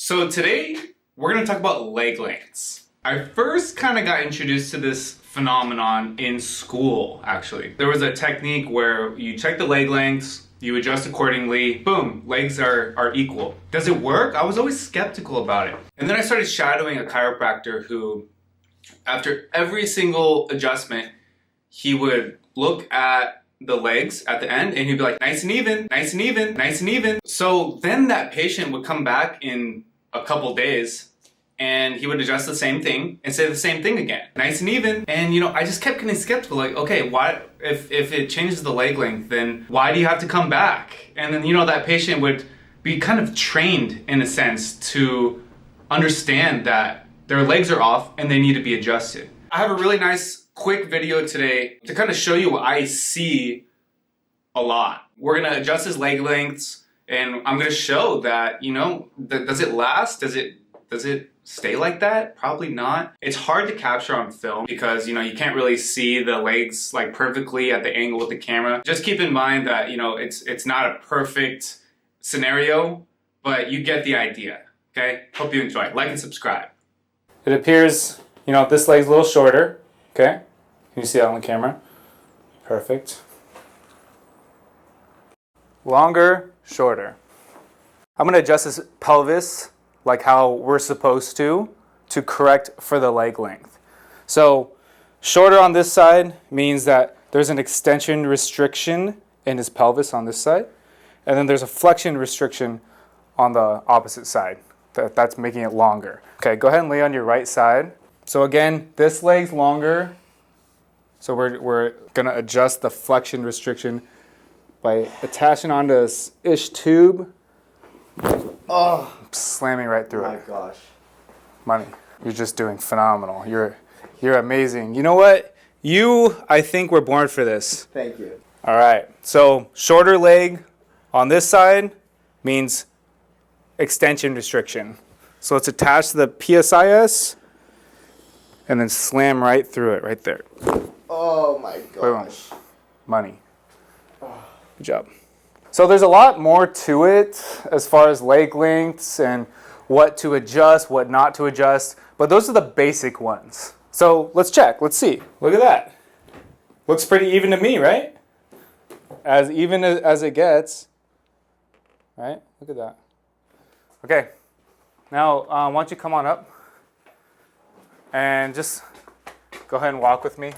So today we're going to talk about leg lengths. I first kind of got introduced to this phenomenon in school, actually. There was a technique where you check the leg lengths, you adjust accordingly, boom, legs are equal. Does it work? I was always skeptical about it. And then I started shadowing a chiropractor who, after every single adjustment, he would look at the legs at the end and he'd be like, nice and even, nice and even, nice and even. So then that patient would come back in a couple days and he would adjust the same thing and say the same thing again, nice and even. And I just kept getting skeptical, like, okay, why, if it changes the leg length, then why do you have to come back? And then, that patient would be kind of trained in a sense to understand that their legs are off and they need to be adjusted. I have a really nice quick video today to kind of show you what I see a lot. We're gonna adjust his leg lengths and I'm gonna show that, does it last? Does it stay like that? Probably not. It's hard to capture on film because, you can't really see the legs like perfectly at the angle with the camera. Just keep in mind that, it's not a perfect scenario, but you get the idea, okay? Hope you enjoy. Like and subscribe. It appears, this leg's a little shorter, okay? Can you see that on the camera? Perfect. Longer, shorter. I'm gonna adjust his pelvis like how we're supposed to correct for the leg length. So shorter on this side means that there's an extension restriction in his pelvis on this side, and then there's a flexion restriction on the opposite side. That's making it longer. Okay, go ahead and lay on your right side. So again, this leg's longer, so we're gonna adjust the flexion restriction by attaching onto this ish tube. Oh, slamming right through it. Oh my gosh. Money, you're just doing phenomenal. You're amazing. You know what? I think we're born for this. Thank you. All right. So shorter leg on this side means extension restriction. So let's attach to the PSIS and then slam right through it, right there. Oh my gosh. Boom. Money. Good job. So there's a lot more to it as far as leg lengths and what to adjust, what not to adjust, but those are the basic ones. So let's check, let's see. Look at that. Looks pretty even to me, right? As even as it gets, right? Look at that. Okay, now why don't you come on up and just go ahead and walk with me.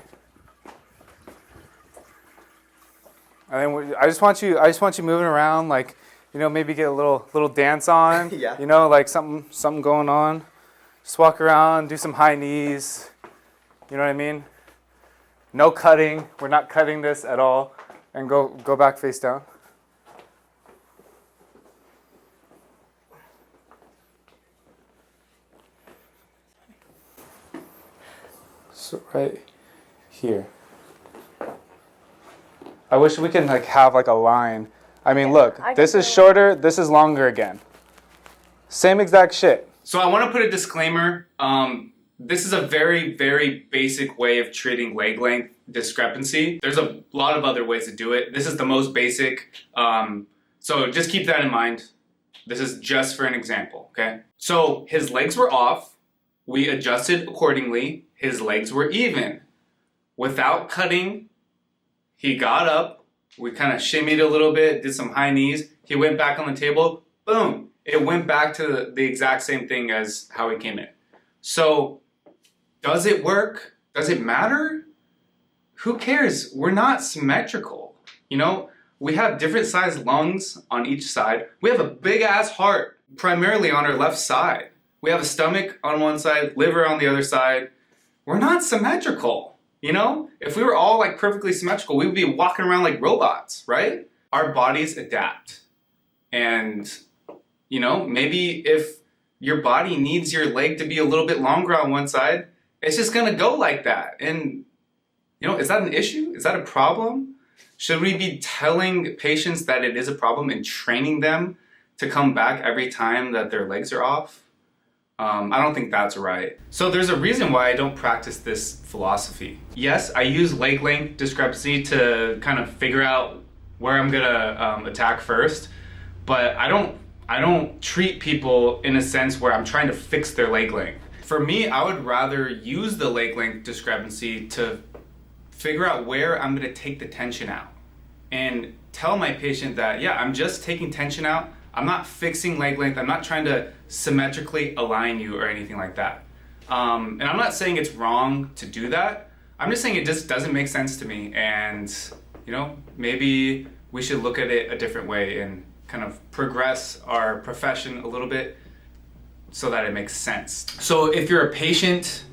And then I just want you moving around, like, maybe get a little dance on. Yeah. Like something going on. Just walk around, do some high knees. You know what I mean? No cutting. We're not cutting this at all. And go back face down. So right here. I wish we could have a line. I mean, look, this is shorter, this is longer again. Same exact shit. So I want to put a disclaimer. This is a very, very basic way of treating leg length discrepancy. There's a lot of other ways to do it. This is the most basic. So just keep that in mind. This is just for an example, okay? So his legs were off. We adjusted accordingly. His legs were even. Without cutting, he got up, we kind of shimmied a little bit, did some high knees. He went back on the table, boom. It went back to the exact same thing as how he came in. So, does it work? Does it matter? Who cares? We're not symmetrical. We have different sized lungs on each side. We have a big ass heart, primarily on our left side. We have a stomach on one side, liver on the other side. We're not symmetrical. If we were all perfectly symmetrical, we would be walking around like robots, right? Our bodies adapt. And, maybe if your body needs your leg to be a little bit longer on one side, it's just gonna go like that. And, is that an issue? Is that a problem? Should we be telling patients that it is a problem and training them to come back every time that their legs are off? I don't think that's right. So there's a reason why I don't practice this philosophy. Yes, I use leg length discrepancy to kind of figure out where I'm gonna attack first, but I don't I don't treat people in a sense where I'm trying to fix their leg length. For me, I would rather use the leg length discrepancy to figure out where I'm gonna take the tension out and tell my patient that, yeah, I'm just taking tension out. I'm not fixing leg length. I'm not trying to symmetrically align you or anything like that. And I'm not saying it's wrong to do that. I'm just saying it just doesn't make sense to me. And, you know, maybe we should look at it a different way and kind of progress our profession a little bit so that it makes sense. So if you're a patient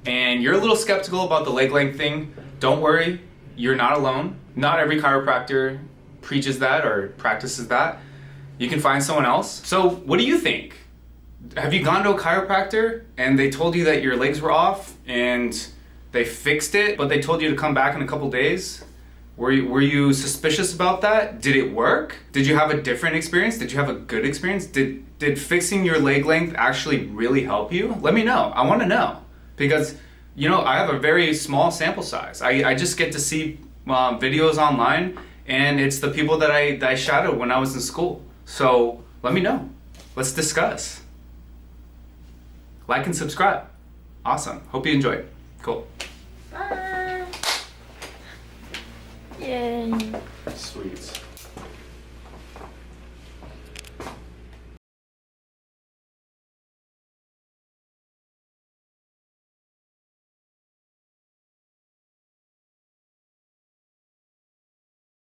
and you're a little skeptical about the leg length thing, don't worry, you're not alone. Not every chiropractor preaches that or practices that. You can find someone else. So what do you think? Have you gone to a chiropractor and they told you that your legs were off and they fixed it, but they told you to come back in a couple days? Were you suspicious about that? Did it work? Did you have a different experience? Did you have a good experience? Did fixing your leg length actually really help you? Let me know. I want to know. Because, you know, I have a very small sample size. I just get to see videos online, and it's the people that I shadowed when I was in school. So let me know. Let's discuss. Like and subscribe. Awesome. Hope you enjoyed. Cool. Bye. Yay. Sweet.